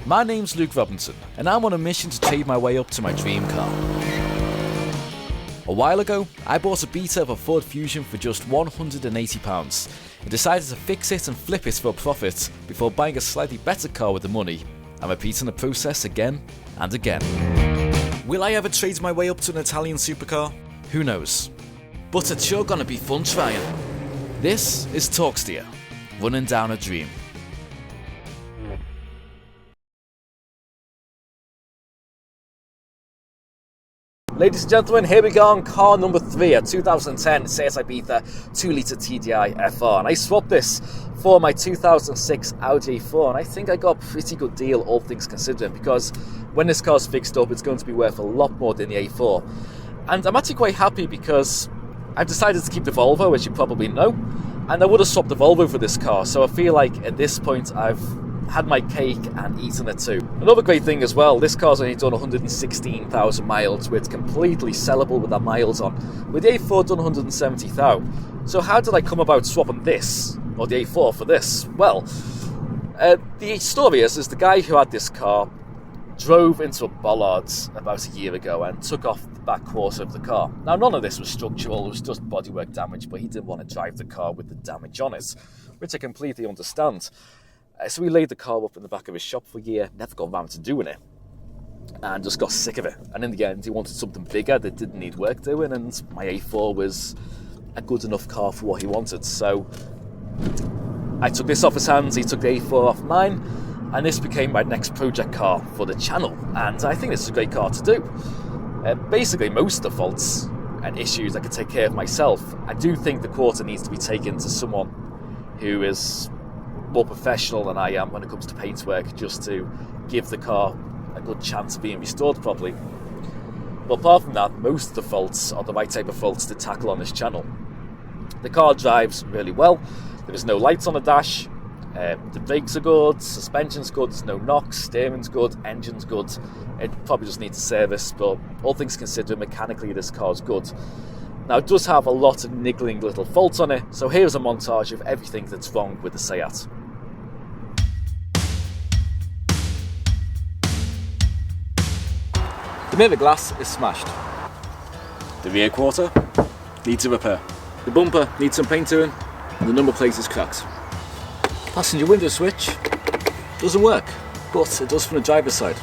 My name's Luke Robinson, and I'm on a mission to trade my way up to my dream car. A while ago, I bought a beta of a Ford Fusion for just £180 and decided to fix it and flip it for a profit before buying a slightly better car with the money and repeating the process again and again. Will I ever trade my way up to an Italian supercar? Who knows? But it's sure gonna be fun trying. This is Talksteer, running down a dream. Ladies and gentlemen, here we go on car number 3, a 2010 Seat Ibiza 2-litre TDI FR. And I swapped this for my 2006 Audi A4, and I think I got a pretty good deal, all things considering, because when this car's fixed up, it's going to be worth a lot more than the A4. And I'm actually quite happy because I've decided to keep the Volvo, as you probably know, and I would have swapped the Volvo for this car, so I feel like at this point I've had my cake and eaten it too. Another great thing as well, this car's only done 116,000 miles, so it's completely sellable with that miles on. With the A4 done 170,000. So how did I come about swapping this, or the A4 for this? Well, the story is the guy who had this car drove into a bollard about a year ago and took off the back quarter of the car. Now, none of this was structural, it was just bodywork damage, but he didn't want to drive the car with the damage on it, which I completely understand. So he laid the car up in the back of his shop for a year, never got around to doing it, and just got sick of it. And in the end, he wanted something bigger that didn't need work doing, and my A4 was a good enough car for what he wanted. So I took this off his hands, he took the A4 off mine, and this became my next project car for the channel. And I think this is a great car to do. Basically, most of the faults and issues I could take care of myself. I do think the quarter needs to be taken to someone who is more professional than I am when it comes to paintwork, just to give the car a good chance of being restored properly. But apart from that, most of the faults are the right type of faults to tackle on this channel. The car drives really well, there is no lights on the dash, the brakes are good, suspension's good, there's no knocks, steering's good, engine's good. It probably just needs a service, but all things considered, mechanically this car's good. Now, it does have a lot of niggling little faults on it, so here's a montage of everything that's wrong with the Seat. The mirror glass is smashed. The rear quarter needs a repair. The bumper needs some paint doing, and the number plate is cracked. Passenger window switch doesn't work, but it does from the driver's side.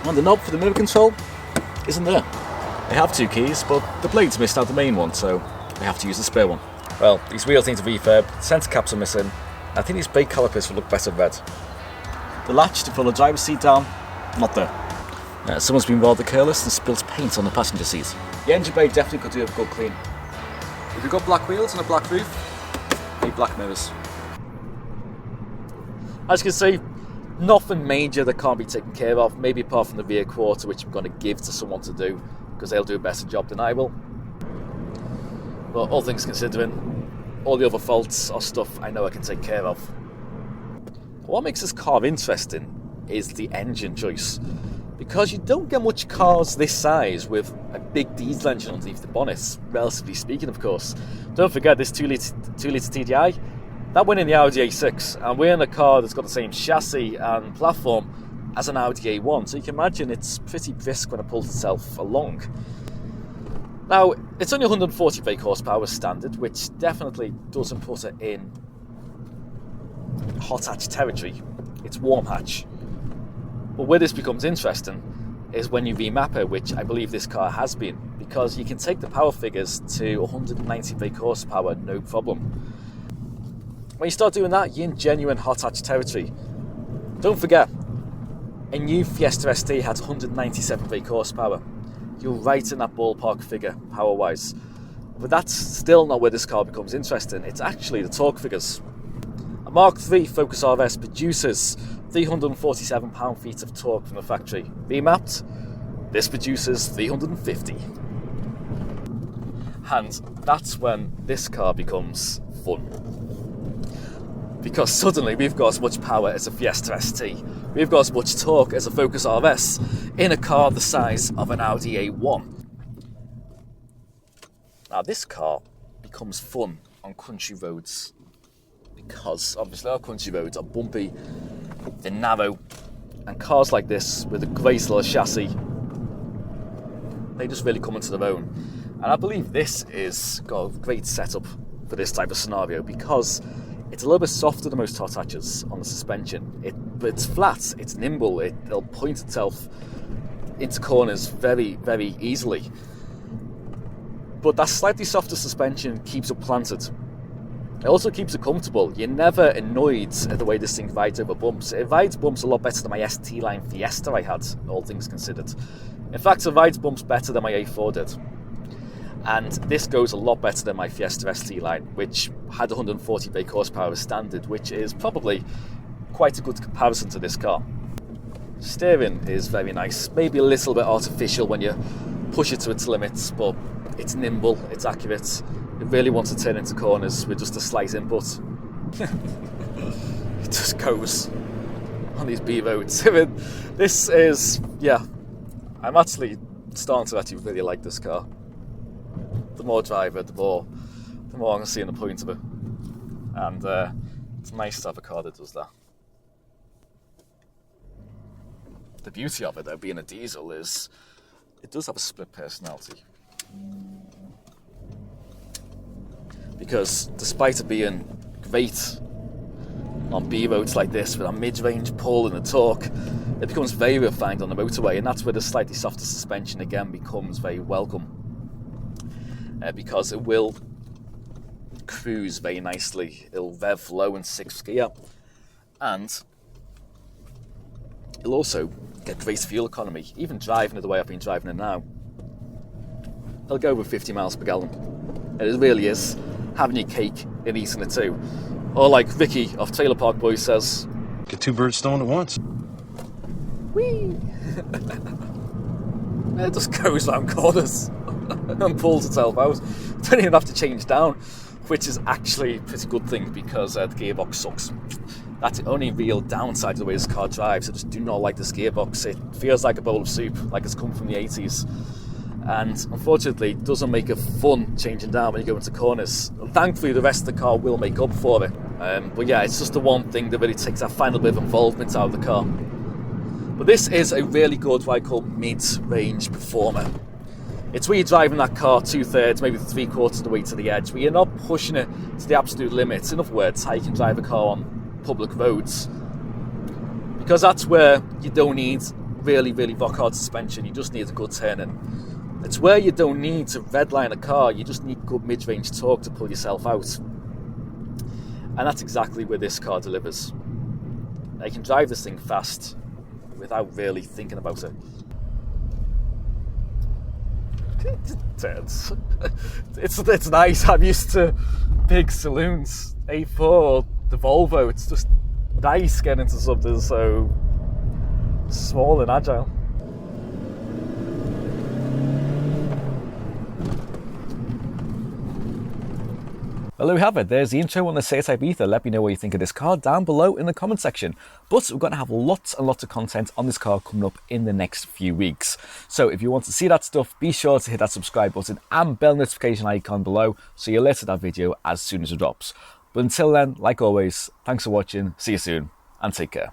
And the knob for the mirror control isn't there. I have 2 keys, but the blade's missed out the main one, so I have to use the spare one. Well, these wheels need a refurb, centre caps are missing. I think these brake calipers will look better red. The latch to pull the driver's seat down, not there. Someone's been rather careless and spilt paint on the passenger seat. The engine bay definitely could do a good clean. If you've got black wheels and a black roof, need black mirrors. As you can see, nothing major that can't be taken care of, maybe apart from the rear quarter, which I'm going to give to someone to do, because they'll do a better job than I will. But all things considering, all the other faults are stuff I know I can take care of. What makes this car interesting is the engine choice, because you don't get much cars this size with a big diesel engine underneath the bonnet, relatively speaking, of course. Don't forget this 2-litre TDI, that went in the Audi A6, and we're in a car that's got the same chassis and platform as an Audi A1, so you can imagine it's pretty brisk when it pulls itself along. Now, it's only 140 brake horsepower standard, which definitely doesn't put it in hot hatch territory. It's warm hatch. But where this becomes interesting is when you remap it, which I believe this car has been, because you can take the power figures to 190 brake horsepower, no problem. When you start doing that, you're in genuine hot hatch territory. Don't forget, a new Fiesta ST has 197 brake horsepower. You're right in that ballpark figure, power-wise. But that's still not where this car becomes interesting. It's actually the torque figures. A Mark III Focus RS produces 347 pound-feet of torque from the factory. Remapped, this produces 350. And that's when this car becomes fun. Because suddenly we've got as much power as a Fiesta ST. We've got as much torque as a Focus RS in a car the size of an Audi A1. Now this car becomes fun on country roads, because obviously our country roads are bumpy, they're narrow, And cars like this, with a great little chassis, they just really come into their own. And I believe this is got a great setup for this type of scenario, because it's a little bit softer than most hot hatches on the suspension. But it's flat, it's nimble, it'll point itself into corners very, very easily. But that slightly softer suspension keeps it planted. It also keeps it comfortable. You're never annoyed at the way this thing rides over bumps. It rides bumps a lot better than my ST line Fiesta I had, all things considered. In fact, it rides bumps better than my A4 did. And this goes a lot better than my Fiesta ST line, which had 140 brake horsepower as standard, which is probably quite a good comparison to this car. Steering is very nice, maybe a little bit artificial when you push it to its limits, but it's nimble, it's accurate. It really wants to turn into corners with just a slight input. It just goes on these B roads. This is, yeah, I'm actually starting to actually really like this car. The more I drive it, the more I'm seeing the point of it. And it's nice to have a car that does that. The beauty of it, though, being a diesel, is it does have a split personality. Because despite it being great on B roads like this with a mid-range pull and a torque, it becomes very refined on the motorway, and that's where the slightly softer suspension again becomes very welcome, because it will cruise very nicely. It'll rev low in 6th gear, and it'll also get great fuel economy. Even driving it the way I've been driving it now, it'll go over 50 miles per gallon, and it really is having your cake and eating it too. Or like Vicky of Trailer Park Boys says, get two birds stoned at once. Whee! It just goes round corners and pulls itself out. Don't even have to change down, which is actually a pretty good thing, because the gearbox sucks. That's the only real downside to the way this car drives. I just do not like this gearbox. It feels like a bowl of soup, like it's come from the 80s. And unfortunately, it doesn't make it fun changing down when you go into corners. Thankfully, the rest of the car will make up for it. But yeah, it's just the one thing that really takes that final bit of involvement out of the car. But this is a really good, what I call mid-range performer. It's where you're driving that car 2/3, maybe 3/4 of the way to the edge, where you're not pushing it to the absolute limits. In other words, how you can drive a car on public roads. Because that's where you don't need really, really rock-hard suspension. You just need a good turning. It's where you don't need to redline a car, you just need good mid-range torque to pull yourself out. And that's exactly where this car delivers. Now, you can drive this thing fast without really thinking about it. It's nice. I'm used to big saloons. A4, the Volvo, it's just nice getting into something so small and agile. Well, there we have it. There's the intro on the Seat Ibiza. Let me know what you think of this car down below in the comment section. But we're going to have lots and lots of content on this car coming up in the next few weeks. So if you want to see that stuff, be sure to hit that subscribe button and bell notification icon below so you're alerted to that video as soon as it drops. But until then, like always, thanks for watching, see you soon, and take care.